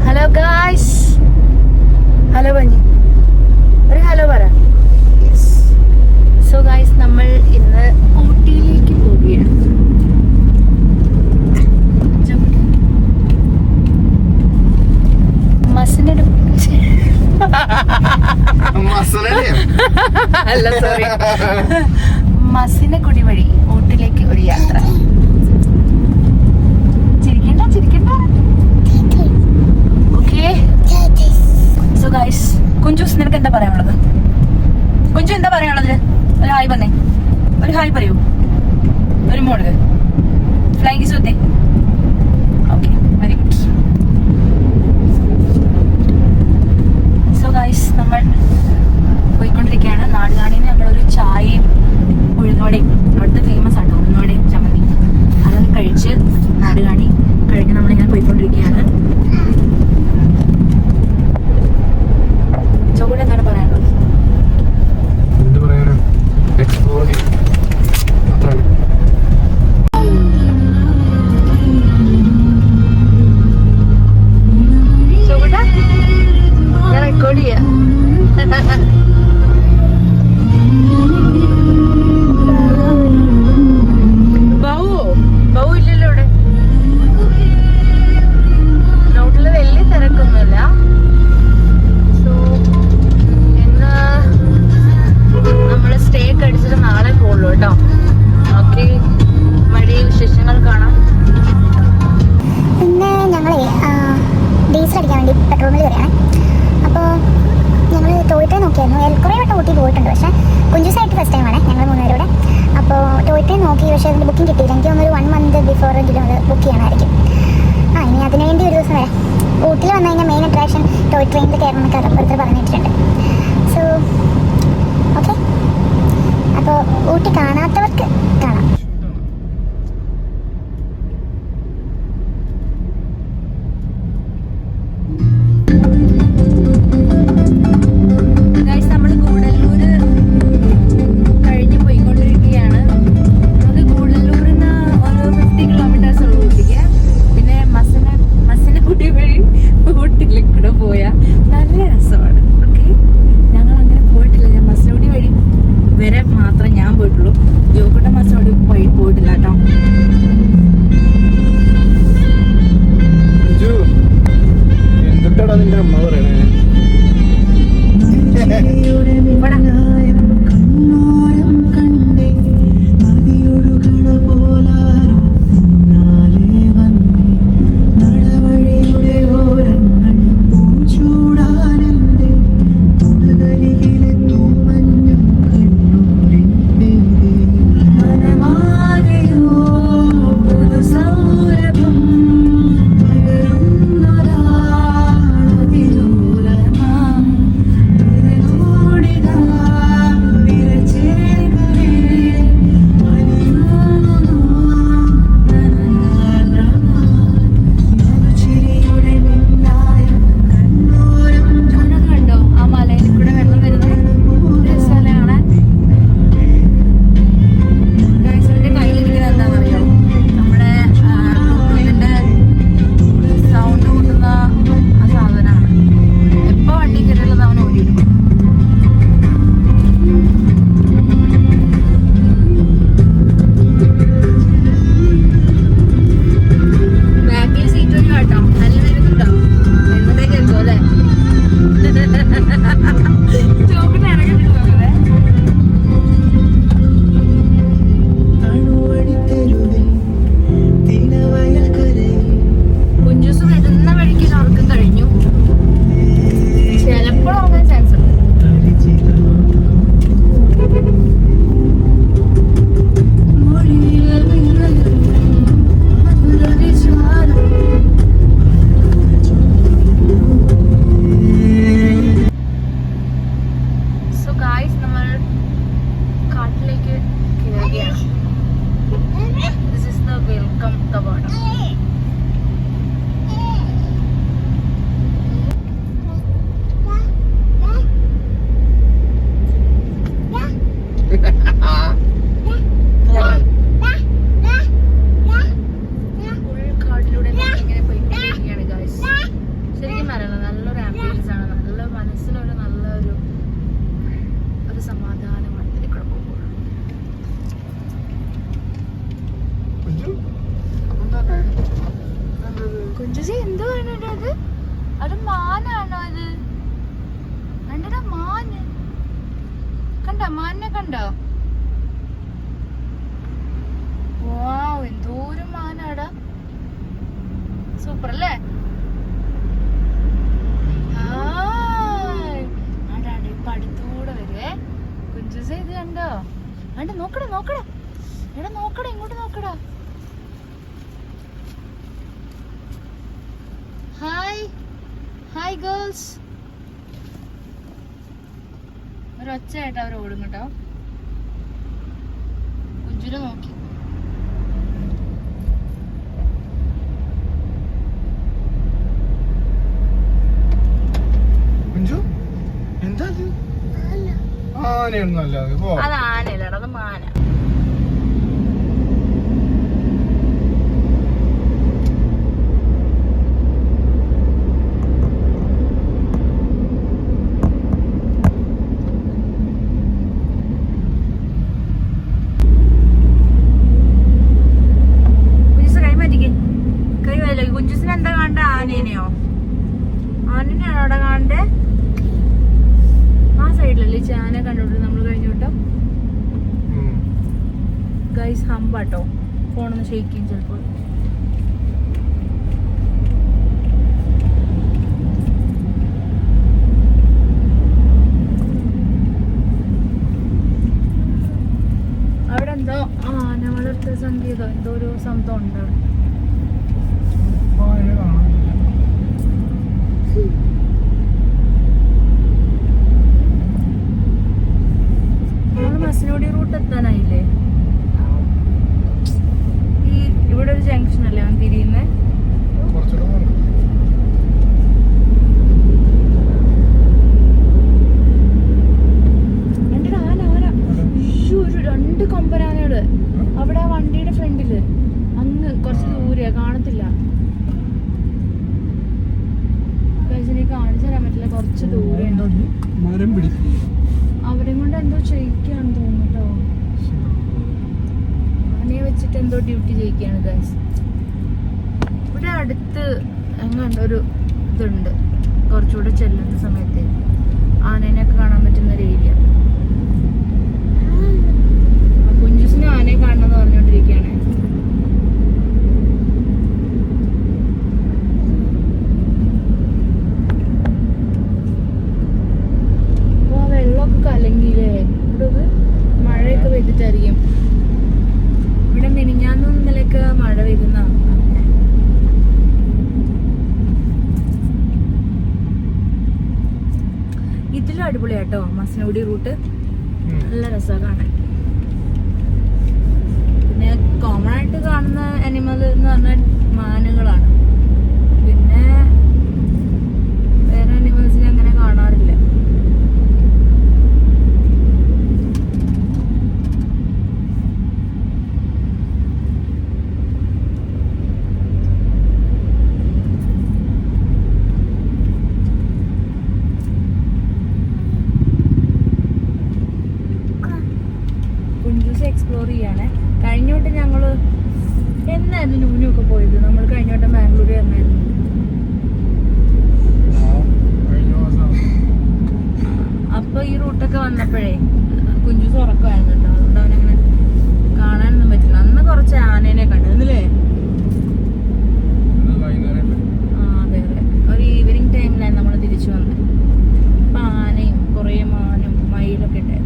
Hello guys, hello പഞ്ഞി, ഒരു hello പറ. സോ ഗായ്സ്, നമ്മൾ ഇന്ന് ഊട്ടിയിലേക്ക് പോവുകയാണ്. അല്ല, സോറി, മസിനഗുഡി വഴി ഊട്ടിയിലേക്ക് ഒരു യാത്ര. ചിരിക്കണ്ട ചിരിക്കണ്ട. ഓക്കെ. സോ ഗൈസ്, കുഞ്ചൂസ്, നിനക്ക് എന്താ പറയാനുള്ളത്? കുഞ്ചു, എന്താ പറയാനുള്ളത്? ഒരു ഹായ് പറഞ്ഞേ, ഒരു ഹായ് പറയൂ. ഒരു മോഡ് ഫ്ലൈങ് സുദ്ധേ. Okay, very good. So guys, നമ്മൾ പോയിക്കൊണ്ടിരിക്കുകയാണ്. നാടുകാണിന്ന് നമ്മളൊരു ചായയും ഉഴുന്നുവടയും, അവിടുത്തെ ഫേമസ് ആട്ടോ ഉഴുന്നുവടയും ചമ്മന്തി, അതൊക്കെ കഴിച്ച് നാടുകാണി കഴിഞ്ഞ് നമ്മളിങ്ങനെ പോയിക്കൊണ്ടിരിക്കുകയാണ്. ചോകൂടെ എന്താണ് പറയാനുള്ളത്? ചോകൂടെ ഞാൻ റെക്കോർഡ് ചെയ്യാം. ബഹു ഇല്ലല്ലോ ഇവിടെ. നോട്ടില് വലിയ തിരക്കൊന്നുമില്ല. സോ ഇന്ന് നമ്മള് സ്റ്റേ ഒക്കെ അടിച്ചിട്ട് നാളെ പോകുള്ളൂ കേട്ടോ. ഓക്കെ, വഴി വിശേഷങ്ങൾ കാണാം. പിന്നെ ഞങ്ങളെ ഡീസൽ അടിക്കാൻ വേണ്ടി പെട്രോളിൽ കയറിയാണ്. അപ്പോൾ ഞങ്ങൾ ടോയ്ട്രെയിൻ നോക്കിയായിരുന്നു. കുറേ വട്ടം ഊട്ടി പോയിട്ടുണ്ട്, പക്ഷേ കുഞ്ചൂസായിട്ട് ഫസ്റ്റ് ടൈമാണ് ഞങ്ങൾ മൂന്നുപേരൂടെ. അപ്പോൾ ടോയ്ട്രെയിൻ നോക്കി, പക്ഷേ അതിൻ്റെ ബുക്കിംഗ് കിട്ടിയില്ല. എനിക്ക് തോന്നുന്നു 1 month ബിഫോർ എങ്കിലും അത് ബുക്ക് ചെയ്യണമായിരിക്കും. ഇനി അതിനുവേണ്ടി ഒരു ദിവസം വരാം. ഊട്ടിയിൽ വന്നു കഴിഞ്ഞാൽ മെയിൻ അട്രാക്ഷൻ ടോയ് ട്രെയിനിൽ കയറണമെന്നൊക്കെ ഓരോരുത്തർ പറഞ്ഞിട്ടുണ്ട്. സോ ഓക്കെ, അപ്പോൾ ഊട്ടി കാണാത്തവർക്ക് കാണാം. ഇത്? അത് മാനാണോ ഇത്? കണ്ടടാ മാന്. കണ്ടോ മാനിനെ കണ്ടോ? വാവ്, എന്തോരം മാനാടാ. സൂപ്പർ അല്ലേ? ആടാണ്ട് ഇപ്പൊ അടുത്തൂടെ വരുവേ കുഞ്ചൂസ. ഇത് കണ്ടോ? കണ്ട് നോക്കടാ നോക്കടാ. എടാ നോക്കടാ, ഇങ്ങോട്ട് നോക്കടാ. Hi hi girls. ഒരൊച്ചയായിട്ട് അവർ ഓടും കേട്ടോ. കുഞ്ചുനെ നോക്കി. അത് ആനയല്ലടാ, അത് മാന. കുഞ്ചുസിന് എന്താ കാണണ്ട? ആനേനെയോ? ആനനെയാണോ അവിടെ കാണണ്ടേ? ആ സൈഡിലല്ലേ ആന കണ്ടോട്ട് നമ്മൾ കഴിഞ്ഞു കേട്ടോ. ഗൈസ് ഹമ്പാട്ടോ, ഫോണൊന്ന് ഷെയ്ക്ക് ചെയ്യും ചിലപ്പോൾ. അവിടെ എന്തോ ആന വളർത്ത സംഗീതം എന്തോ ഒരു സംഭവം ഉണ്ട് അവിടെ. മസനഗുഡി റൂട്ട് എത്താനായില്ലേ? ഈ ഇവിടെ ഒരു ജംഗ്ഷൻ അല്ലേ അവൻ തിരിയുന്നേ? എന്റെ ആന ആന ഒരു 2 കൊമ്പനാനകള് അവിടെ ആ വണ്ടിയുടെ ഫ്രണ്ടില്. അങ്ങ് കുറച്ച് ദൂരെയാ, കാണത്തില്ല. കാണിച്ചു തരാൻ പറ്റില്ല, കുറച്ച് ദൂരെ. അവരെയും കൊണ്ട് എന്തോ ചെയ്യിക്കാന്ന് തോന്നുന്നു കേട്ടോ. ആനയെ വെച്ചിട്ട് എന്തോ ഡ്യൂട്ടി ചെയ്യിക്കാണ് ഗൈസ്. ഇവിടെ അടുത്ത് എങ്ങാണ്ടൊരു ഇതുണ്ട്, കുറച്ചുകൂടെ ചെല്ലുന്ന സമയത്ത് ആനേനെയൊക്കെ കാണാൻ പറ്റുന്ന ഒരു ഏരിയ. കുഞ്ചുസിന് ആനയെ കാണണമെന്ന് പറഞ്ഞുകൊണ്ടിരിക്കുകയാണ്. കലങ്ങിയില്ലേ? ഇവിടെ മഴയൊക്കെ പെയ്തിട്ടായിരിക്കും. ഇവിടെ മിനിഞ്ഞാന്നും ഇന്നലെയൊക്കെ മഴ പെയ്യുന്ന. ഇതിലും അടിപൊളിയാട്ടോ മസനഗുഡി റൂട്ട്, നല്ല രസമാണ് കാണാൻ. പിന്നെ കോമൺ ആയിട്ട് കാണുന്ന അനിമൽ എന്ന് പറഞ്ഞാൽ മാനുകളാണ്. പിന്നെ വേറെ അനിമൽസിനെ അങ്ങനെ കാണാറില്ല. എക്സ്പ്ലോർ ചെയ്യാണ്. കഴിഞ്ഞോട്ട് ഞങ്ങള് എന്നായിരുന്നു നൂനൊക്കെ പോയത്? നമ്മൾ കഴിഞ്ഞോട്ടം ബാംഗ്ലൂർ എന്നായിരുന്നു. അപ്പൊ ഈ റൂട്ടൊക്കെ വന്നപ്പോഴേ കുഞ്ചൂസ് ഉറക്കമായിരുന്നു കേട്ടോ. അതുകൊണ്ട് അവനങ്ങനെ കാണാനൊന്നും പറ്റില്ല. അന്ന് കുറച്ച് ആനേനെ കണ്ടിരുന്നില്ലേ? അതെ അതെ, ഒരു ഈവനിങ് ടൈമിലായിരുന്നു നമ്മൾ തിരിച്ചു വന്നത്. അപ്പൊ ആനയും കുറേ മാനും മയിലൊക്കെ ഉണ്ടായിരുന്നു.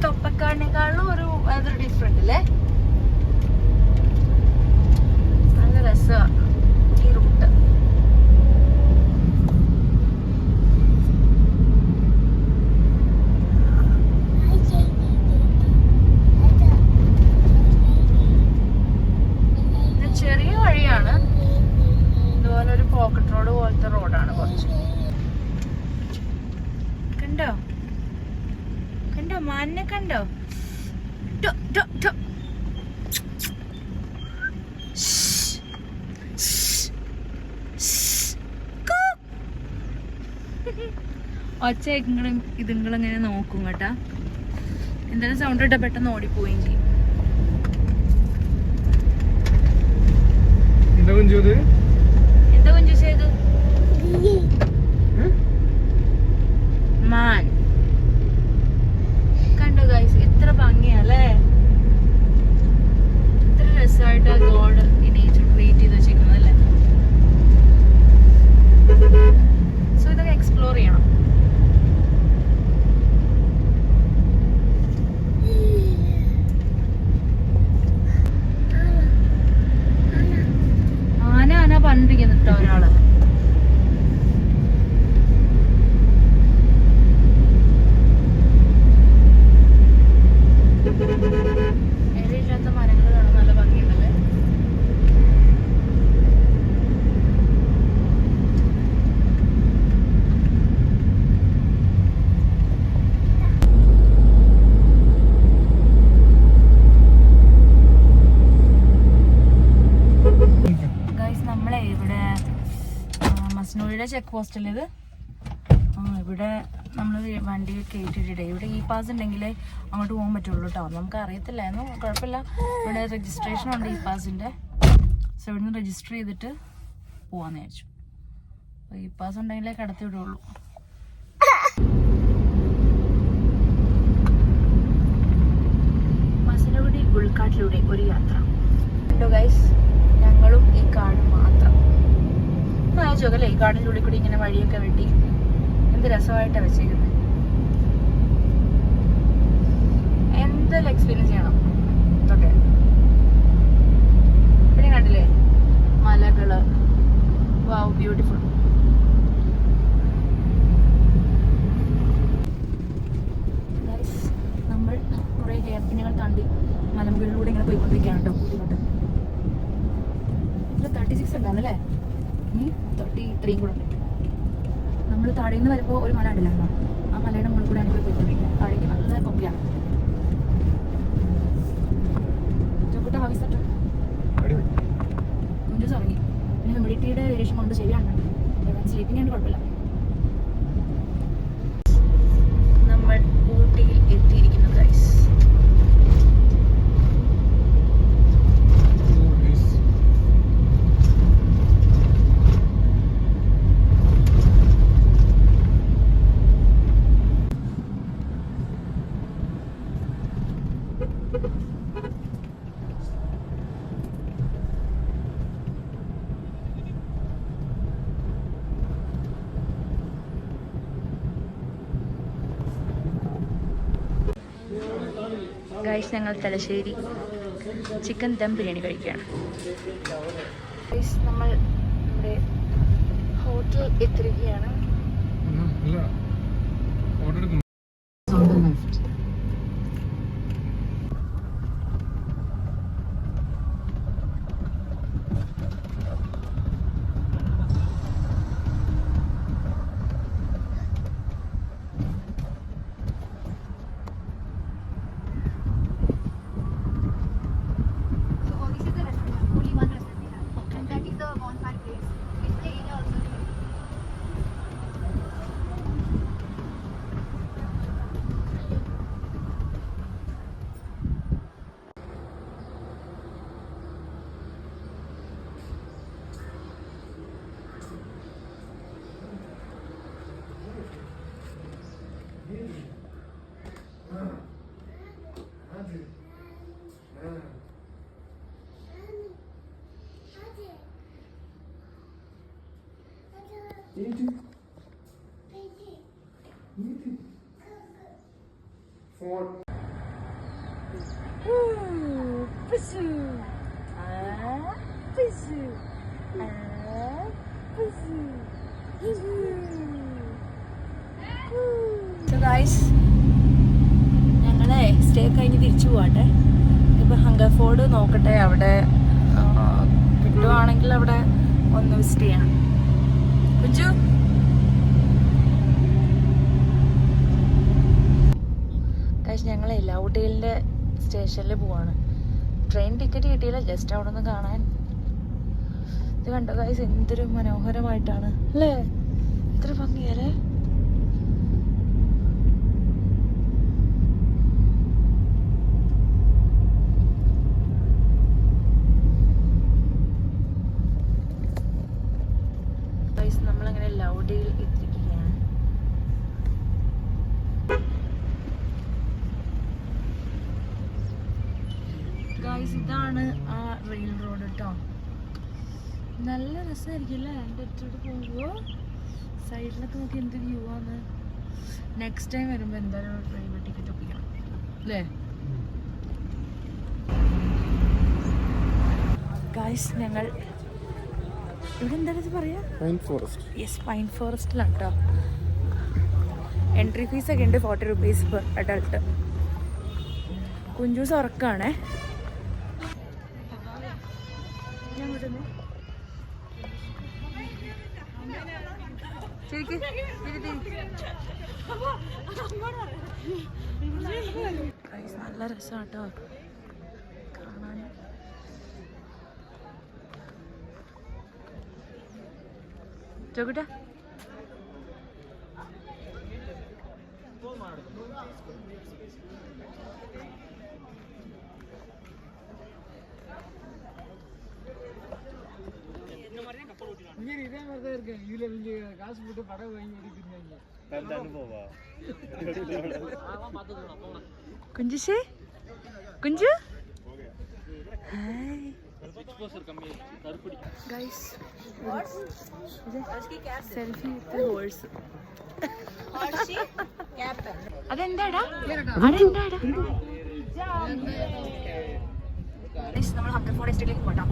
തൊപ്പക്കാടിനേക്കാളും അതൊരു ഡിഫറെന്റ് അല്ലേ? നല്ല രസമാണ് ഈ റൂട്ട്. കണ്ടോ മാനിനെ കണ്ടോ? ഒച്ച ഇതുങ്ങളിങ്ങനെ നോക്കും കേട്ടാ. എന്തായാലും സൗണ്ട് ഇട്ട പെട്ടെന്ന് ഓടിപ്പോവുകയും ചെയ്യും. എന്താ കുഞ്ചു ചെയ്തു? മാൻ കണ്ടോ ഗൈസ്? എത്ര ഭംഗിയല്ലേ? എത്ര രസമായിട്ട് ഗോഡ് ഈ നേച്ചർ ക്രിയേറ്റ് ചെയ്ത് വെച്ചേക്കുന്നത് അല്ലേ? സോ ഇതൊക്കെ എക്സ്പ്ലോർ ചെയ്യണം. ആന പറഞ്ഞിരിക്കുന്നു കേട്ടോ ഒരാള്. ഇലയില്ലാത്ത മരങ്ങൾ കാണാൻ നല്ല ഭംഗിയുണ്ടല്ലേ? ഗൈസ് നമ്മളെ ഇവിടെ മസ്നൂരിയുടെ ചെക്ക് പോസ്റ്റിൽ ഇത് ഇവിടെ നമ്മൾ വണ്ടി കയറ്റിയിട്ടേ ഇവിടെ ഇ പാസ് ഉണ്ടെങ്കിൽ അങ്ങോട്ട് പോകാൻ പറ്റുള്ളൂ കേട്ടോ. നമുക്ക് അറിയത്തില്ലായിരുന്നു, കുഴപ്പമില്ല. ഇവിടെ രജിസ്ട്രേഷൻ ഉണ്ട് ഇ പാസിൻ്റെ. സോ ഇവിടെ നിന്ന് രജിസ്റ്റർ ചെയ്തിട്ട് പോകാമെന്ന് വിചാരിച്ചു. അപ്പോൾ ഇ പാസ് ഉണ്ടെങ്കിലേ കടത്തി വിടുള്ളൂ. മസനഗുഡി ഉൾക്കാട്ടിലൂടെ ഒരു യാത്ര ഉണ്ടോ ഗൈസ്? ഞങ്ങളും ഈ കാട് മാത്രം ആലോചിച്ചോക്കല്ലേ? ഈ കാടിൻ്റെ ഉള്ളിൽ കൂടി ഇങ്ങനെ വഴിയൊക്കെ വെട്ടി എന്ത് രസമായിട്ടാണ് വെച്ചേക്കുന്നത്. എന്തെല്ലാം എക്സ്പീരിയൻസ് ചെയ്യണം ഇതൊക്കെ. പിന്നെ കണ്ടില്ലേ മലകള്, വാവ് ബ്യൂട്ടിഫുൾ. നമ്മൾ കുറേ ഗ്യാപ്പിനുകൾ താണ്ടി മലമുകളിലൂടെ ഇങ്ങനെ പോയിക്കൊണ്ടിരിക്കുകയാണ് കേട്ടോ. ഇങ്ങോട്ട് 36 ഉണ്ടാവുന്നല്ലേ? 33 കൂടെ ഉണ്ട്. നമ്മൾ താഴെ നിന്ന് വരുമ്പോൾ ഒരു മല ഉണ്ടല്ലോ, ആ മലയുടെ മുകളിൽ കൂടെ എനിക്ക് പോയിക്കൊണ്ടിരിക്കുക. താഴേക്ക് നല്ല കൊപ്പിയാണ്. കുഞ്ചു തുടങ്ങി. പിന്നെ ഹ്യൂമിഡിറ്റിയുടെ വേരിയേഷൻ കൊണ്ട് ശരിയാണ്, സ്ലീപ്പിംഗ് ആയിട്ട് കുഴപ്പമില്ല. നമ്മൾ ഊട്ടിയിൽ എത്തിയിരിക്കുന്നു ഗൈസ്. ഗൈസ് ഞങ്ങൾ തലശ്ശേരി ചിക്കൻ ദം ബിരിയാണി കഴിക്കുകയാണ്. ഗൈസ് നമ്മൾ നമ്മുടെ ഹോട്ടൽ എത്തിയിരിക്കുകയാണ്. ഞങ്ങളെ സ്റ്റേ കഴിഞ്ഞ് തിരിച്ചു പോവാട്ടെ. ഇപ്പൊ ഹംഗർഫോർഡ് നോക്കട്ടെ, അവിടെ കിട്ടുവാണെങ്കിൽ അവിടെ ഒന്ന് വിസിറ്റ് ചെയ്യണം. കുഞ്ചു ഗൈസ് ഞങ്ങൾ ലൗഡേലിൻ്റെ സ്റ്റേഷനിൽ പോവാണ്. ട്രെയിൻ ടിക്കറ്റ് കിട്ടിയില്ല, ജസ്റ്റ് അവിടെ നിന്ന് കാണാൻ. ഇത് കണ്ടോ ഗൈസ്, എന്തൊരു മനോഹരമായിട്ടാണ് അല്ലേ, എത്ര ഭംഗിയല്ലേ. ഗൈസ് നമ്മളങ്ങനെ ലൗഡേൽ എത്തിയിരിക്കുകയാണ്. ഗൈസ് ഇതാണ് ആ റെയിൽ റോഡ് കേട്ടോ. നല്ല രസമായിരിക്കും അല്ലേ എൻ്റെ അടുത്തോട്ട് പോകുമ്പോൾ. സൈഡിലൊക്കെ നോക്കി എന്ത് വ്യൂ ആണ്. നെക്സ്റ്റ് ടൈം വരുമ്പോൾ എന്തായാലും റെയിൽവേ ടിക്കറ്റ് ഒപ്പിക്കണം അല്ലേ. ഗൈസ് ഞങ്ങൾ ഇവിടെ എന്താണ് ഇത് പറയാ, പൈൻ ഫോറസ്റ്റ്. യെസ്, പൈൻ ഫോറസ്റ്റിലാണ് കേട്ടോ. എൻട്രി ഫീസ് ഒക്കെ ഉണ്ട്, 40 rupees പെർ അഡൾട്ട്. കുഞ്ചൂസ് ഉറക്കാണേ. നല്ല രസമാട്ടോ കാണാൻ. ചോക്കട്ടെ இதே மாதிரி தான் இருக்கு. இதுல நீங்க காசு போட்டு படம் வாங்கி ஓடிக்கிறீங்க. കുഞ്ചുശേ, കുഞ്ചു hi guys. Selfie with horse. അതെന്താടാ, അതെന്താടാ. നമ്മൾ ഹങ്കർ ഫോറസ്റ്റിലേക്ക് പോട്ടാ.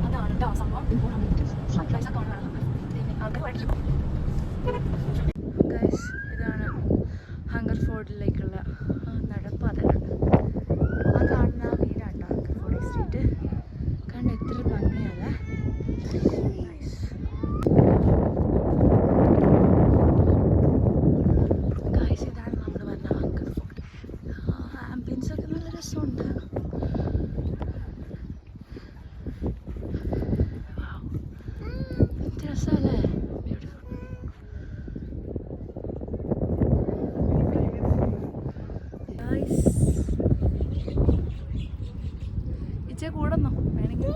അതാണ് കേട്ടോ സംഭവം. ഗൈസ് ഇതാണ് ഹങ്കർ ഫോർട്ടിലേക്കുള്ള നടപ്പാത. ആ കാണുന്ന ആ വീടാണ് കേട്ടോ ഹങ്കർ ഫോർട്ട് സ്ട്രീറ്റ്. കാരണം എത്ര ഭംഗിയല്ലേ. ഗൈസ് ഇതാണ് നമ്മൾ പറഞ്ഞ ഹങ്കർ ഫോർട്ട്. ആംബിയൻസ് ഒക്കെ നല്ല രസമുണ്ട്. രസമല്ലേ, ബ്യൂട്ടിഫുൾ. ഇച്ചേ കൂടന്നോ വേണമെങ്കിൽ.